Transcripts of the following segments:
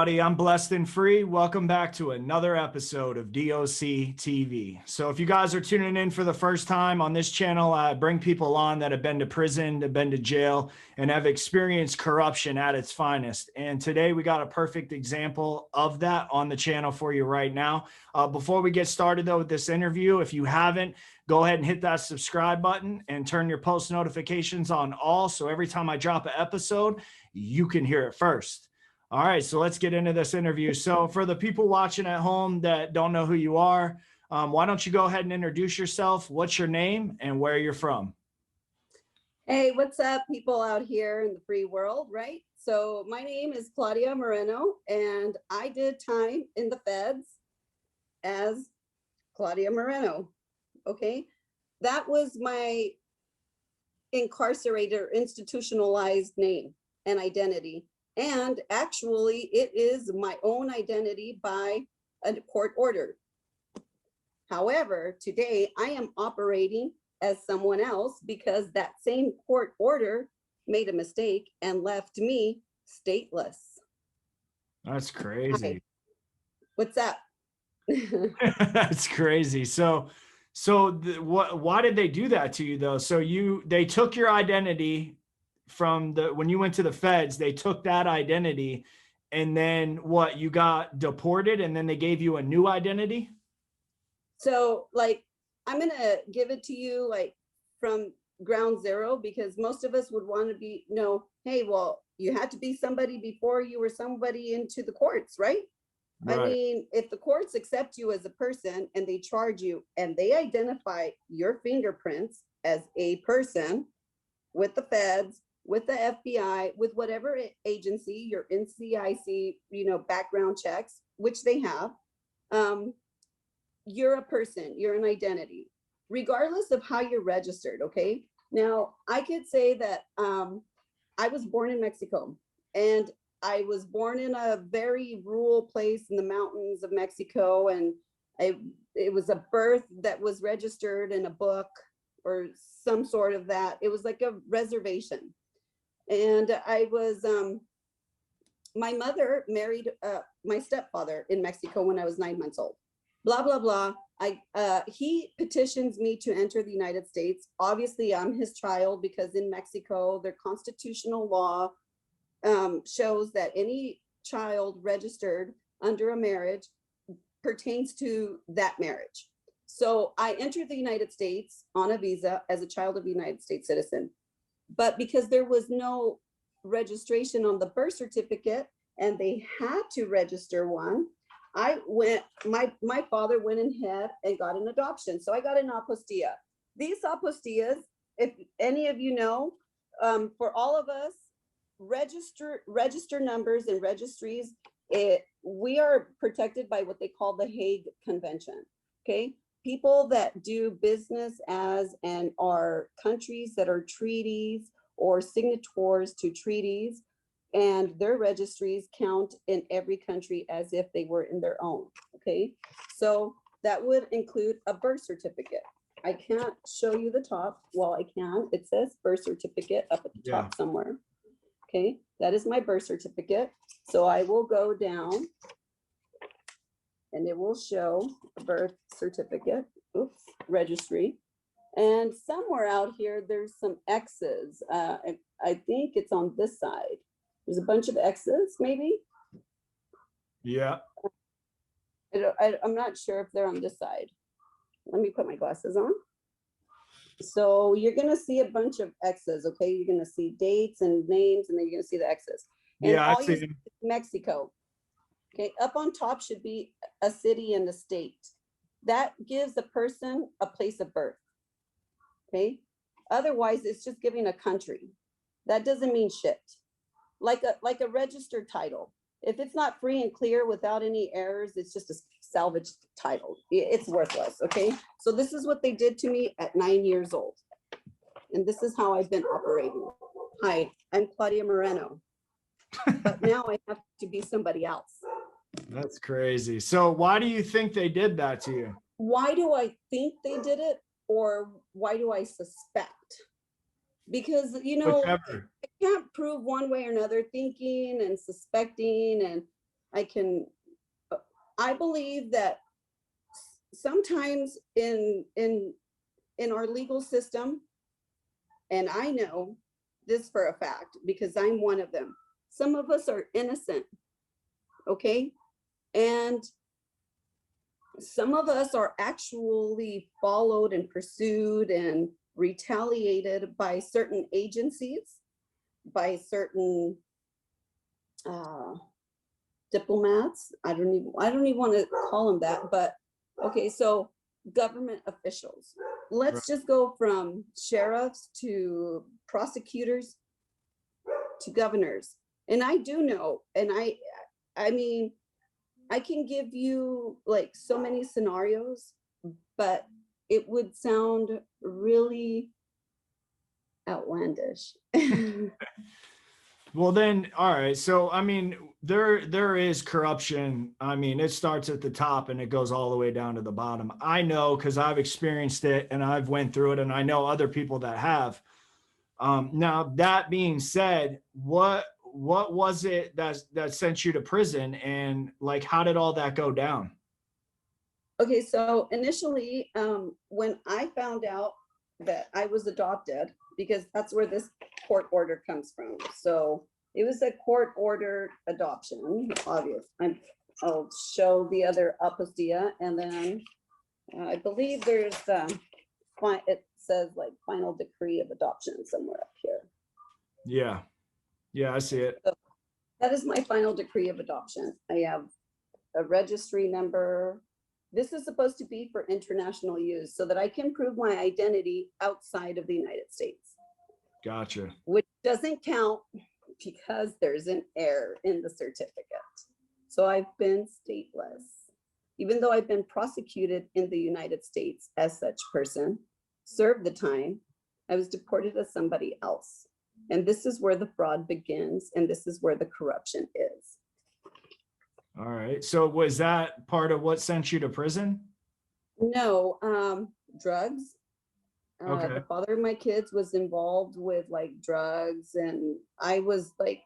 everybody. I'm Blessed and Free. Welcome back to another episode of DOC TV. So if you guys are tuning in for the first time on this channel, I bring people on that have been to prison, have been to jail, and have experienced corruption at its finest. And today we got a perfect example of that on the channel for you right now. Before we get started though with this interview, if you haven't, go ahead and hit that subscribe button and turn your post notifications on all. So every time I drop an episode, you can hear it first. All right, so let's get into this interview. So for the people watching at home that don't know who you are, why don't you go ahead and introduce yourself? What's your name and where you're from? Hey, what's up, people out here in the free world, right? So my name is Claudia Moreno, and I did time in the feds as Claudia Moreno, okay? That was my incarcerated or institutionalized name and identity. And actually, it is my own identity by a court order. However, today I am operating as someone else because that same court order made a mistake and left me stateless. That's crazy. Hi. What's up? That's crazy. Why did they do that to you though? So they took your identity from when you went to the feds, they took that identity, and then what, you got deported and then they gave you a new identity? So like, I'm gonna give it to you like from ground zero, because most of us would want to know, hey, well, you had to be somebody before you were somebody into the courts, right? I mean, if the courts accept you as a person and they charge you and they identify your fingerprints as a person with the feds, with the FBI, with whatever agency, your NCIC, background checks, which they have, you're a person, you're an identity, regardless of how you're registered, okay? Now, I could say that I was born in Mexico, and I was born in a very rural place in the mountains of Mexico, and it was a birth that was registered in a book or some sort of that. It was like a reservation. And I was, my mother married my stepfather in Mexico when I was 9 months old. Blah, blah, blah. He petitions me to enter the United States. Obviously, I'm his child because in Mexico, their constitutional law shows that any child registered under a marriage pertains to that marriage. So I entered the United States on a visa as a child of a United States citizen. But because there was no registration on the birth certificate and they had to register one, my father went ahead and got an adoption. So I got an apostilla. These apostillas, if any of you know, for all of us, register numbers and registries, we are protected by what they call the Hague Convention, okay? People that do business as and are countries that are treaties or signatories to treaties, and their registries count in every country as if they were in their own, okay? So that would include a birth certificate. I can't show you the top. Well, I can. It says birth certificate up at the top somewhere. Okay, that is my birth certificate. So I will go down and it will show a birth certificate, oops, registry. And somewhere out here, there's some X's. I think it's on this side. There's a bunch of X's, maybe? Yeah. I'm not sure if they're on this side. Let me put my glasses on. So you're gonna see a bunch of X's, okay? You're gonna see dates and names, and then you're gonna see the X's. And yeah, I see Mexico. Okay, up on top should be a city and a state. That gives a person a place of birth, okay? Otherwise, it's just giving a country. That doesn't mean shit. Like a registered title. If it's not free and clear without any errors, it's just a salvaged title. It's worthless, okay? So this is what they did to me at 9 years old. And this is how I've been operating. Hi, I'm Claudia Moreno. But now I have to be somebody else. That's crazy. So why do you think they did that to you? Why do I think they did it, or why do I suspect? Because, I can't prove one way or another, thinking and suspecting, and I can, I believe that sometimes in our legal system, and I know this for a fact because I'm one of them, some of us are innocent, okay? And some of us are actually followed and pursued and retaliated by certain agencies, by certain diplomats. I don't even want to call them that, but okay, so government officials. Let's just go from sheriffs to prosecutors to governors. And I do know, and I mean, I can give you like so many scenarios, but it would sound really outlandish. Well, then, all right. So, I mean, there is corruption. I mean, it starts at the top and it goes all the way down to the bottom. I know because I've experienced it and I've went through it, and I know other people that have. Now, that being said, what was it that sent you to prison, and like, how did all that go down? Okay, so initially, when I found out that I was adopted, because that's where this court order comes from. So it was a court ordered adoption, obvious. I'll show the other apostilla, and then I believe there's it says like final decree of adoption somewhere up here. Yeah. Yeah, I see it. So that is my final decree of adoption. I have a registry number. This is supposed to be for international use so that I can prove my identity outside of the United States. Gotcha. Which doesn't count because there's an error in the certificate. So I've been stateless. Even though I've been prosecuted in the United States as such person, served the time, I was deported as somebody else. And this is where the fraud begins, and this is where the corruption is. All right. So was that part of what sent you to prison? No, drugs. Okay. The father of my kids was involved with like drugs, and I was like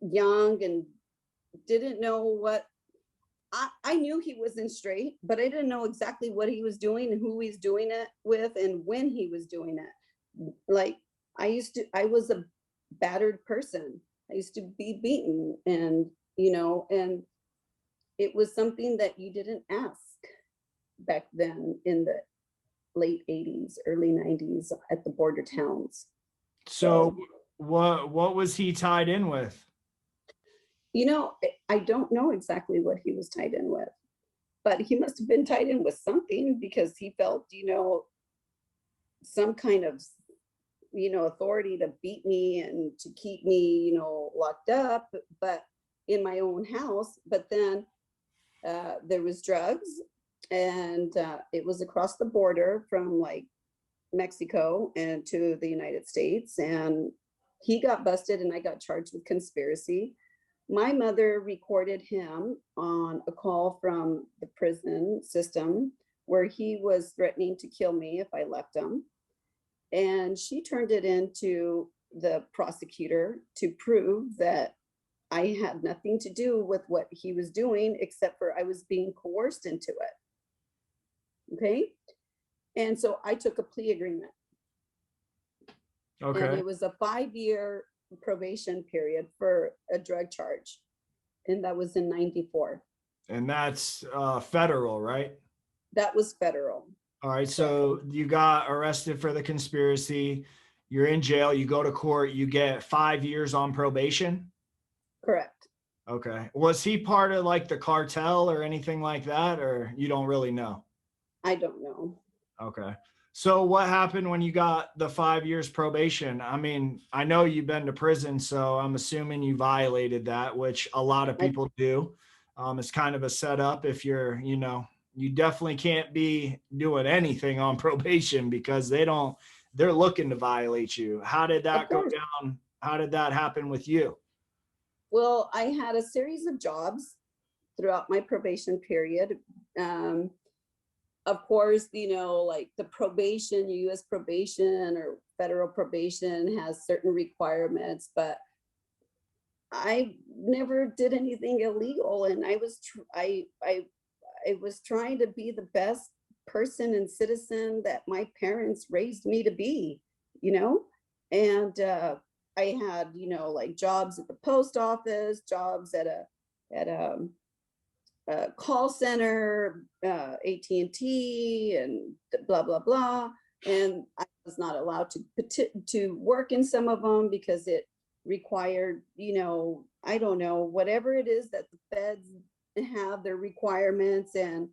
young and didn't know what. I knew he wasn't straight, but I didn't know exactly what he was doing and who he's doing it with and when he was doing it. Like I was a battered person. I used to be beaten, and and it was something that you didn't ask back then in the late 80s, early 90s at the border towns. So what was he tied in with? I don't know exactly what he was tied in with, but he must have been tied in with something because he felt, some kind of, authority to beat me and to keep me, locked up, but in my own house. But then there was drugs, and it was across the border from like Mexico and to the United States. And he got busted and I got charged with conspiracy. My mother recorded him on a call from the prison system where he was threatening to kill me if I left him. And she turned it into the prosecutor to prove that I had nothing to do with what he was doing, except for I was being coerced into it. Okay. And so I took a plea agreement. Okay. And it was a 5-year probation period for a drug charge. And that was in 94. And that's federal, right? That was federal. All right. So you got arrested for the conspiracy. You're in jail. You go to court. You get 5 years on probation. Correct. Okay. Was he part of like the cartel or anything like that, or you don't really know? I don't know. Okay. So what happened when you got the 5 years probation? I mean, I know you've been to prison, so I'm assuming you violated that, which a lot of people do. It's kind of a setup. If you're, you definitely can't be doing anything on probation because they're looking to violate you. How did that go down? How did that happen with you? Well, I had a series of jobs throughout my probation period. Of course, like the probation, US probation or federal probation has certain requirements, but I never did anything illegal, and I was trying to be the best person and citizen that my parents raised me to be, you know? And I had, like jobs at the post office, jobs at a call center, AT&T, and blah blah blah. And I was not allowed to work in some of them because it required, I don't know, whatever it is that the feds have their requirements and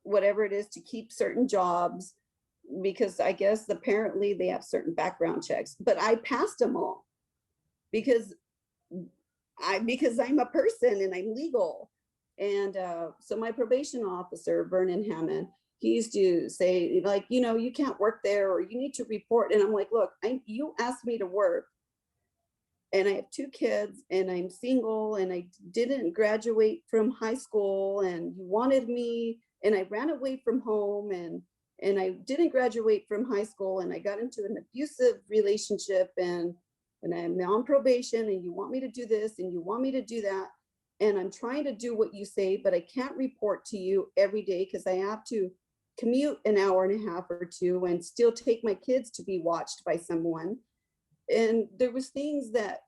whatever it is to keep certain jobs, because I guess apparently they have certain background checks, but I passed them all because I'm a person and I'm legal. And so my probation officer, Vernon Hammond, he used to say, like, you can't work there, or you need to report. And I'm like, look, you asked me to work, and I have 2 kids, and I'm single, and I didn't graduate from high school, and you wanted me, and I ran away from home, and I didn't graduate from high school, and I got into an abusive relationship, and I'm on probation, and you want me to do this, and you want me to do that. And I'm trying to do what you say, but I can't report to you every day because I have to commute an hour and a half or 2 and still take my kids to be watched by someone. And there was things that,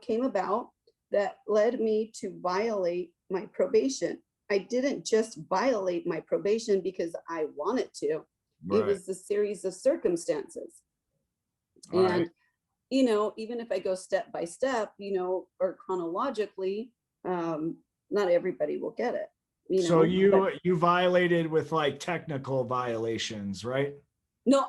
came about that led me to violate my probation. I didn't just violate my probation because I wanted to. Right. It was a series of circumstances. All And, right. Even if I go step by step, or chronologically, not everybody will get it. So But you violated with like technical violations, right? no,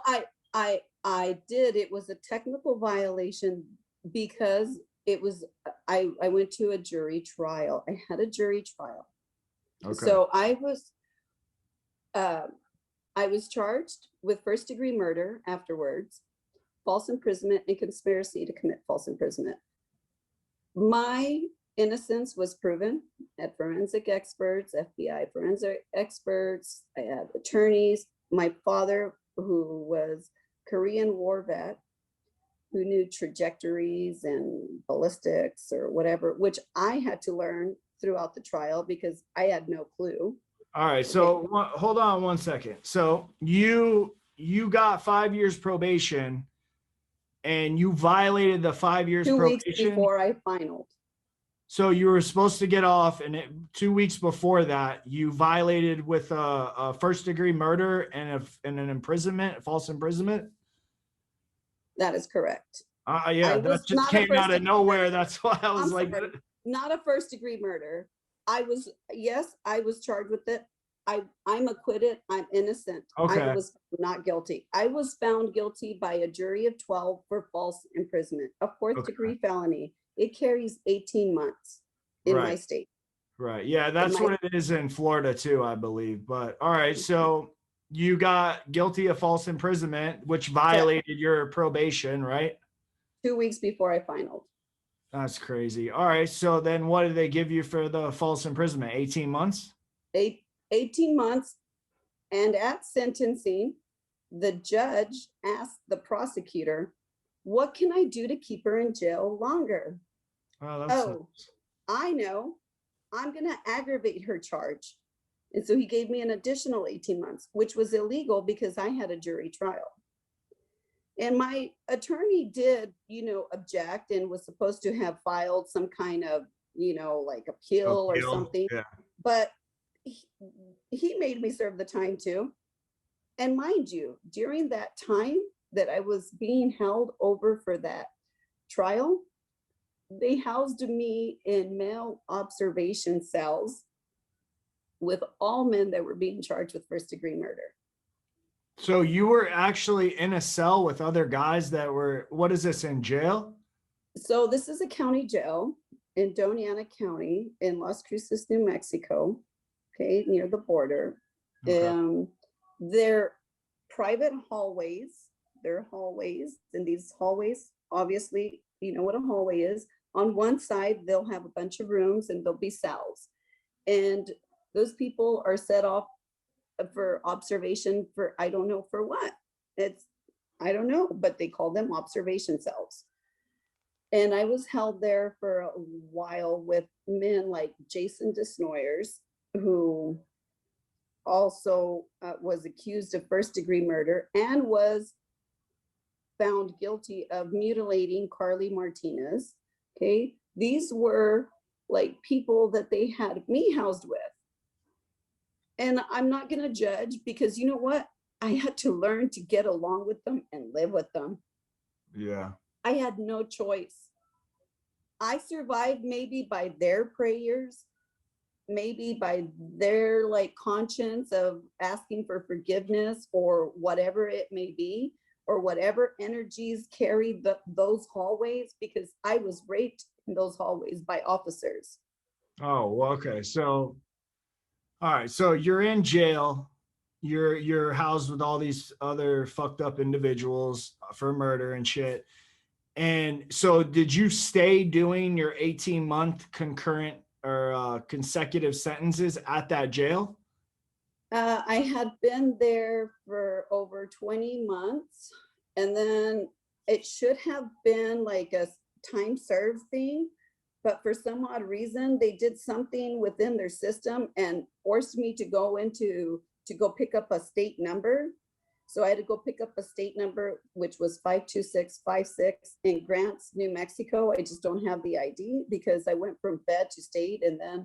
I did. It was a technical violation because it was, I went to a jury trial. I had a jury trial. Okay. So I was charged with first-degree murder afterwards, false imprisonment, and conspiracy to commit false imprisonment. My innocence was proven at forensic experts, FBI forensic experts. I had attorneys. My father, who was Korean War vet, who knew trajectories and ballistics or whatever, which I had to learn throughout the trial because I had no clue. All right. So hold on 1 second. So you got 5 years probation, and you violated the 5 years 2 weeks probation. before I finaled. So you were supposed to get off, and 2 weeks before that, you violated with a first-degree murder and an imprisonment, false imprisonment. That is correct. Yeah, that just came out of nowhere. That's why I was like, sorry, not a first-degree murder. I was charged with it. I'm acquitted. I'm innocent. Okay. I was not guilty. I was found guilty by a jury of 12 for false imprisonment, a 4th-degree felony. It carries 18 months in my state. Right. Yeah, that's what it is in Florida too, I believe. But all right, so you got guilty of false imprisonment, which violated your probation, right? 2 weeks before I finaled. That's crazy. All right, so then what did they give you for the false imprisonment? 18 months? 18 months. And at sentencing, the judge asked the prosecutor, what can I do to keep her in jail longer? Oh, I know. I'm going to aggravate her charge. And so he gave me an additional 18 months, which was illegal because I had a jury trial. And my attorney did, object and was supposed to have filed some kind of, like appeal or something. Yeah. But he made me serve the time too. And mind you, during that time that I was being held over for that trial, they housed me in male observation cells with all men that were being charged with first-degree murder. So you were actually in a cell with other guys that were, what is this, in jail? So this is a county jail in Doña Ana County in Las Cruces, New Mexico, okay, near the border. Okay. They're private hallways. They're hallways, and these hallways, obviously, you know what a hallway is. On one side, they'll have a bunch of rooms and there'll be cells. And those people are set off for observation for, I don't know for what. I don't know, but they call them observation cells. And I was held there for a while with men like Jason Desnoyers, who also was accused of first-degree murder and was found guilty of mutilating Carly Martinez. Okay, these were like people that they had me housed with. And I'm not going to judge, because you know what? I had to learn to get along with them and live with them. Yeah. I had no choice. I survived maybe by their prayers, maybe by their like conscience of asking for forgiveness or whatever it may be, or whatever energies carried those hallways, because I was raped in those hallways by officers. Oh, well, okay. So, all right. So you're in jail. You're housed with all these other fucked up individuals for murder and shit. And so did you stay doing your 18-month concurrent or consecutive sentences at that jail? I had been there for over 20 months, and then it should have been like a time served thing, but for some odd reason, they did something within their system and forced me to go pick up a state number. So I had to go pick up a state number, which was 52656 in Grants, New Mexico. I just don't have the ID because I went from fed to state, and then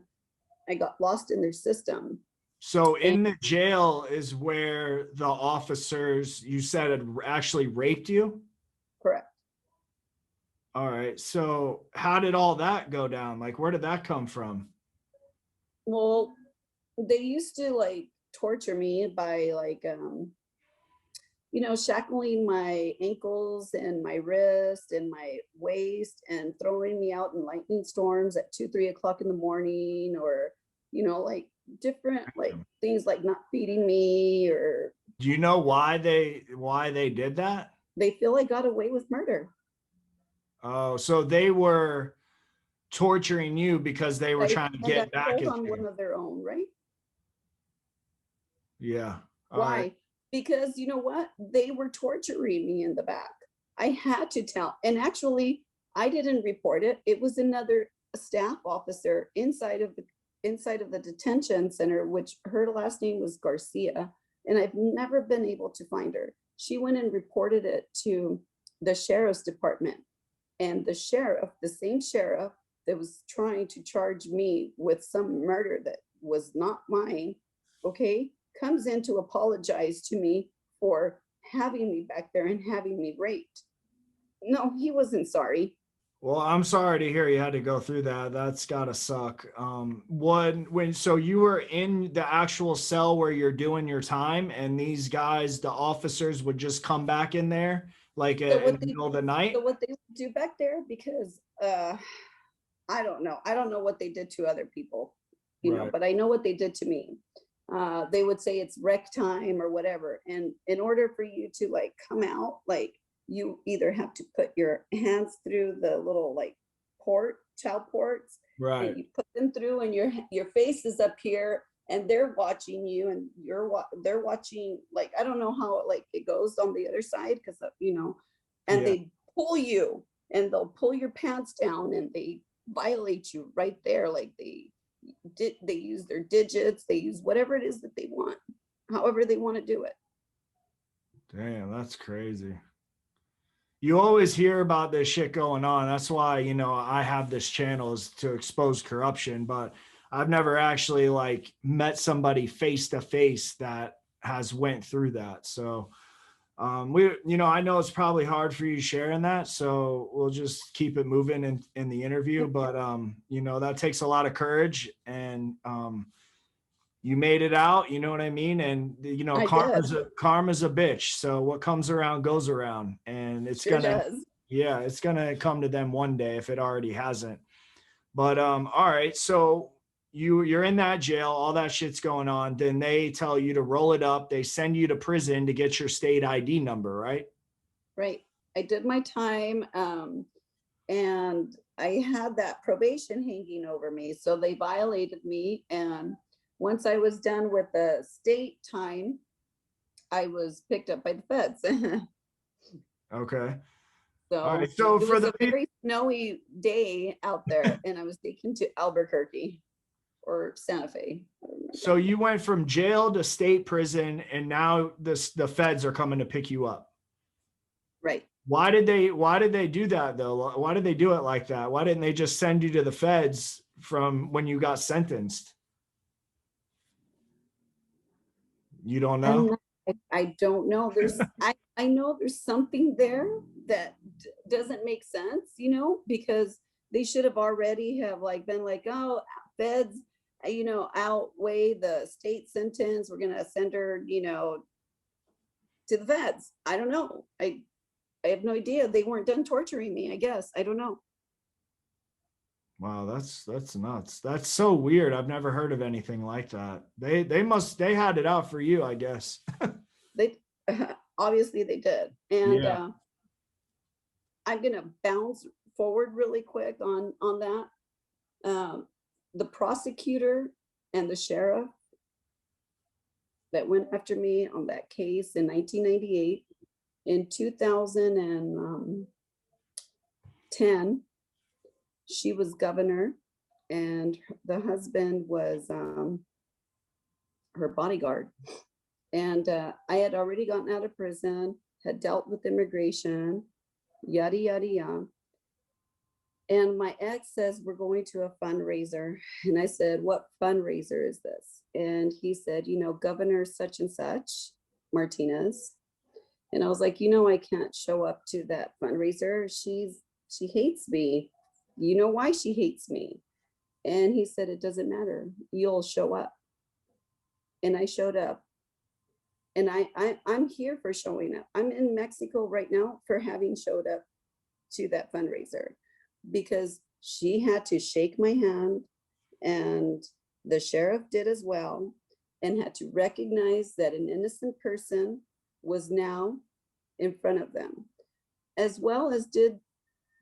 I got lost in their system. So And in the jail is where the officers you said had actually raped you? correct. All right. So how did all that go down? Like, where did that come from? Well, they used to like torture me by like shackling my ankles and my wrist and my waist and throwing me out in lightning storms at 2, 3 o'clock in the morning, or like different like things like not feeding me, or Do you know why they did that? they feel I got away with murder. Oh, so they were torturing you because they were trying to And I get back told at on you. one of their own, right? Yeah. All right. Why? Because you know what? They were torturing me in the back. I had to tell. And actually, I didn't report it. It was another staff officer inside of the detention center, which her last name was Garcia. And I've never been able to find her. She went and reported it to the sheriff's department. And the sheriff, the same sheriff that was trying to charge me with some murder that was not mine, okay, comes in to apologize to me for having me back there and having me raped. No, he wasn't sorry. Well, I'm sorry to hear you had to go through that. That's gotta suck. So you were in the actual cell where you're doing your time, and these guys, the officers, would just come back in there like So in what the they middle of the so night? what they do back there, because I don't know. I don't know what they did to other people, Right. but I know what they did to me. They would say it's rec time or whatever. And in order for you to like come out, like you either have to put your hands through the little like child ports, Right. and you put them through, and your face is up here, and they're watching you, and they're watching, like, I don't know how like it goes on the other side, because and Yeah. they pull you, and they'll pull your pants down, and they violate you right there. Like they use their digits, they use whatever it is that they want, however they want to do it. Damn, that's crazy. You always hear about this shit going on. That's why, I have this channel is to expose corruption, but I've never actually like met somebody face to face that has went through that. So, I know it's probably hard for you sharing that, so we'll just keep it moving in the interview, but that takes a lot of courage, and you made it out, you know what I mean? And I did. karma's a bitch. So what comes around goes around, and Sure does. it's gonna come to them one day if it already hasn't. But all right, so you're in that jail, all that shit's going on. Then they tell you to roll it up. They send you to prison to get your state ID number, right? Right. I did my time, and I had that probation hanging over me, so they violated me. And once I was done with the state time, I was picked up by the feds. Okay. All right. So So it for was the a very snowy day out there, and I was taken to Albuquerque or Santa Fe. I don't so remember. you went from jail to state prison, and now the feds are coming to pick you up. Right. Why did they do that though? Why did they do it like that? Why didn't they just send you to the feds from when you got sentenced? You don't I'm know? not, I don't know. I know there's something there that doesn't make sense, because they should have already have like been like, oh, feds, outweigh the state sentence. We're gonna send her, to the feds. I don't know. I have no idea. They weren't done torturing me, I guess. I don't know. Wow, that's nuts. That's so weird. I've never heard of anything like that. They had it out for you, I guess. They obviously they did. And Yeah. I'm gonna bounce forward really quick on that. Um, the prosecutor and the sheriff that went after me on that case in 1998, in 2010, she was governor, and the husband was her bodyguard. And I had already gotten out of prison, had dealt with immigration, yada, yada, yada. And my ex says, we're going to a fundraiser. And I said, what fundraiser is this? And he said, Governor such and such, Martinez. And I was like, I can't show up to that fundraiser. She hates me. You know why she hates me? And he said, it doesn't matter. You'll show up. And I showed up. And I'm here for showing up. I'm in Mexico right now for having showed up to that fundraiser, because she had to shake my hand, and the sheriff did as well, and had to recognize that an innocent person was now in front of them, as well as did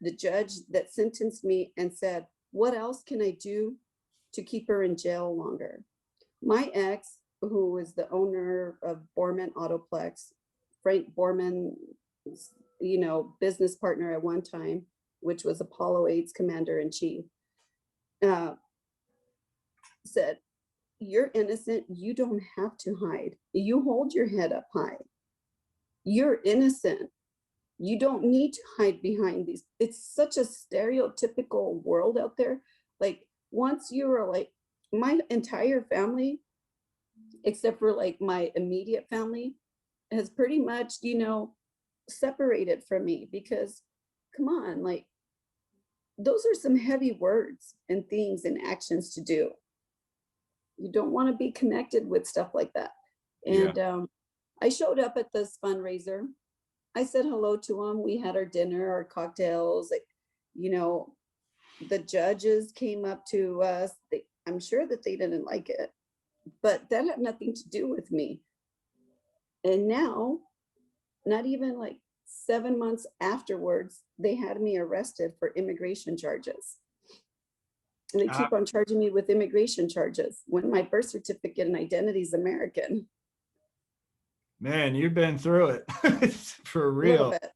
the judge that sentenced me and said, what else can I do to keep her in jail longer? My ex, who is the owner of Borman Autoplex, Frank Borman, business partner at one time, which was Apollo 8's commander-in-chief, said, you're innocent. You don't have to hide. You hold your head up high. You're innocent. You don't need to hide behind these. It's such a stereotypical world out there. Like, once you were like, my entire family, except for like my immediate family, has pretty much, separated from me, because come on, like, those are some heavy words and things and actions to do. You don't want to be connected with stuff like that. Yeah. And I showed up at this fundraiser. I said hello to them. We had our dinner, our cocktails. Like, the judges came up to us. I'm sure that they didn't like it, but that had nothing to do with me. And now, not even like 7 months afterwards, they had me arrested for immigration charges. And they keep on charging me with immigration charges when my birth certificate and identity is American. Man, you've been through it for A little real. bit.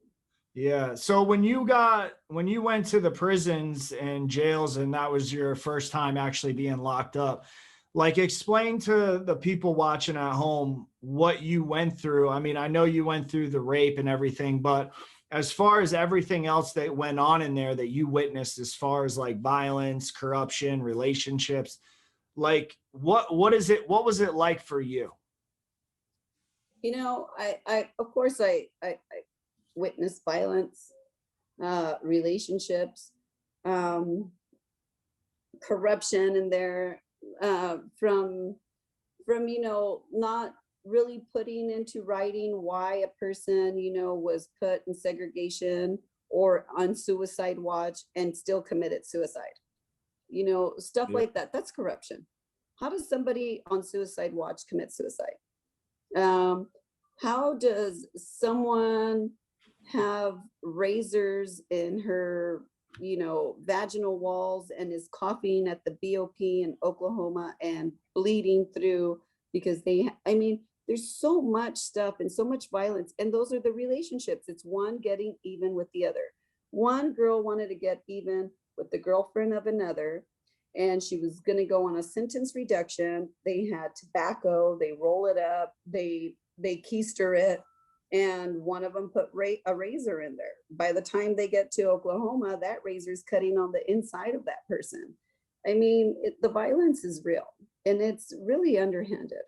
Yeah. So when you went to the prisons and jails, and that was your first time actually being locked up, like, explain to the people watching at home what you went through. I mean, I know you went through the rape and everything, but as far as everything else that went on in there that you witnessed, as far as like violence, corruption, relationships, like what was it like for you? I of course I witnessed violence, relationships, corruption in there, from not really putting into writing why a person was put in segregation or on suicide watch and still committed suicide, stuff Yeah. like that. That's corruption. How does somebody on suicide watch commit suicide? How does someone have razors in her, vaginal walls and is coughing at the BOP in Oklahoma and bleeding through because there's so much stuff and so much violence, and those are the relationships. It's one getting even with the other. One girl wanted to get even with the girlfriend of another, and she was going to go on a sentence reduction. They had tobacco, they roll it up, they keister it, and one of them put a razor in there. By the time they get to Oklahoma, that razor's cutting on the inside of that person. I mean, the violence is real, and it's really underhanded.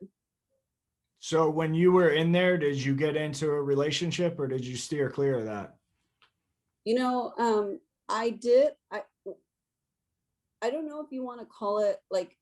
So when you were in there, did you get into a relationship or did you steer clear of that? You know, I did. I don't know if you want to call it like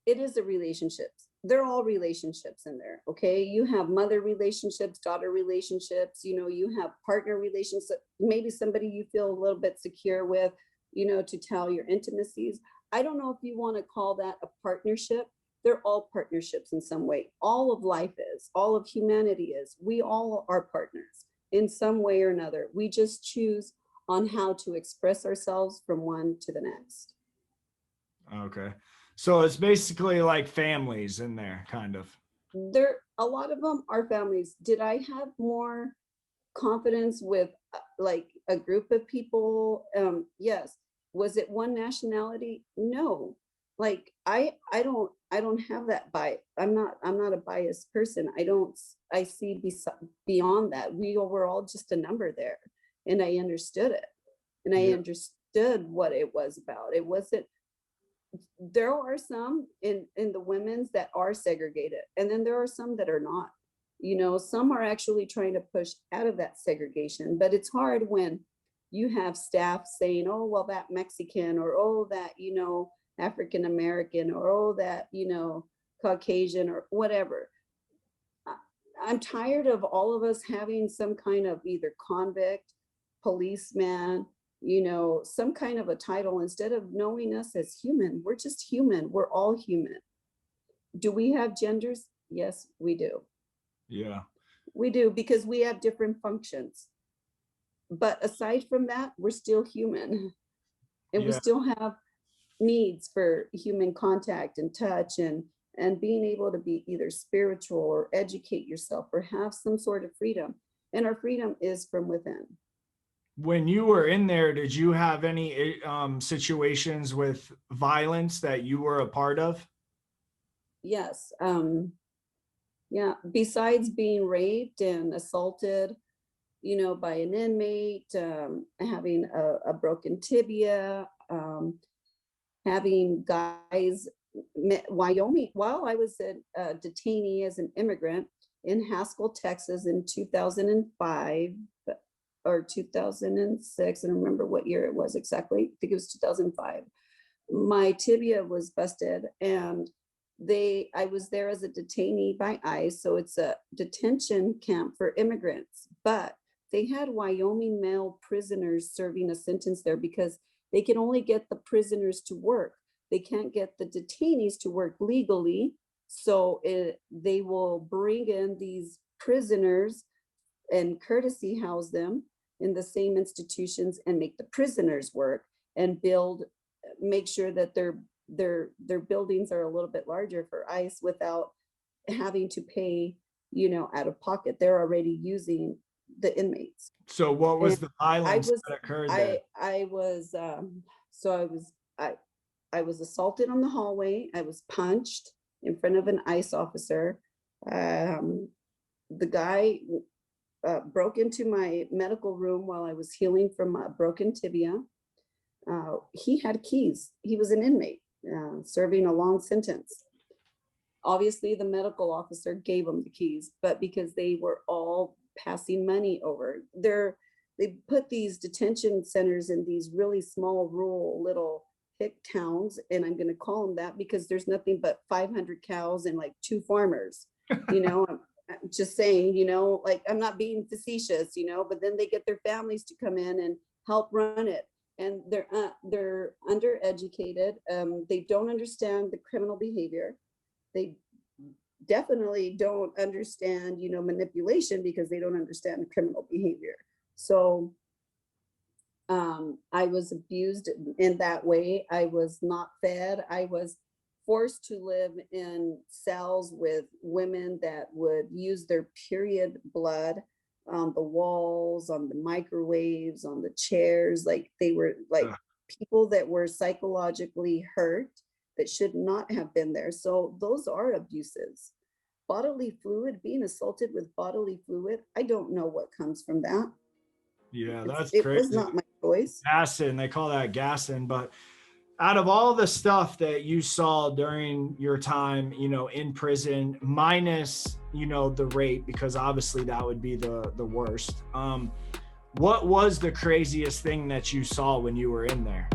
it is a relationship. They're all relationships in there. Okay. You have mother relationships, daughter relationships, you know, you have partner relationships, maybe somebody you feel a little bit secure with, you know, to tell your intimacies. I don't know if you want to call that a partnership. They're all partnerships in some way. All of life is, all of humanity is. We all are partners in some way or another. We just choose on how to express ourselves from one to the next. Okay. So it's basically like families in there, kind of. There, a lot of them are families. Did I have more confidence with like a group of people? Yes. Was it one nationality? No. Like I don't have that bias. I'm not a biased person. I see beyond that. We were all just a number there, and I understood it, and I understood what it was about. It wasn't. There are some in the women's that are segregated, and then there are some that are not. You know, some are actually trying to push out of that segregation, but it's hard when you have staff saying, oh well, that Mexican, or oh that, you know, African American, or oh that, you know, Caucasian, or whatever. I'm tired of all of us having some kind of either convict, policeman, you know, some kind of a title instead of knowing us as human. We're just human. We're all human. Do we have genders? Yes, we do. Yeah. We do, because we have different functions. But aside from that, we're still human. And we still have needs for human contact and touch, and being able to be either spiritual or educate yourself or have some sort of freedom. And our freedom is from within. When you were in there, did you have any situations with violence that you were a part of? Yes. Yeah. Besides being raped and assaulted, you know, by an inmate, having a broken tibia, having guys, Wyoming, while I was a detainee as an immigrant in Haskell, Texas in 2005 or 2006. I don't remember what year it was exactly. I think it was 2005. My tibia was busted, and I was there as a detainee by ICE. So it's a detention camp for immigrants, but they had Wyoming male prisoners serving a sentence there because they can only get the prisoners to work. They can't get the detainees to work legally. So they will bring in these prisoners and courtesy house them in the same institutions and make the prisoners work and make sure that their buildings are a little bit larger for ICE without having to pay, you know, out of pocket. They're already using the inmates. So what was the violence that occurred there? I was assaulted on the hallway. I was punched in front of an ICE officer. The guy broke into my medical room while I was healing from a broken tibia. He had keys. He was an inmate serving a long sentence. Obviously, the medical officer gave him the keys, but because they were all passing money over, they put these detention centers in these really small, rural little hick towns, and I'm going to call them that because there's nothing but 500 cows and like 2 farmers. You know, I'm just saying, you know, like I'm not being facetious, you know, but then they get their families to come in and help run it. And they're undereducated. They don't understand the criminal behavior. They definitely don't understand, you know, manipulation because they don't understand criminal behavior. So I was abused in that way. I was not fed. I was forced to live in cells with women that would use their period blood on the walls, on the microwaves, on the chairs. Like they were like Ugh. people that were psychologically hurt that should not have been there. So those are abuses. Bodily fluid, being assaulted with bodily fluid, I don't know what comes from that. Yeah, that's It was crazy. not my choice. Gassing, they call that gassing. But out of all the stuff that you saw during your time, in prison, minus, the rape, because obviously that would be the worst. What was the craziest thing that you saw when you were in there?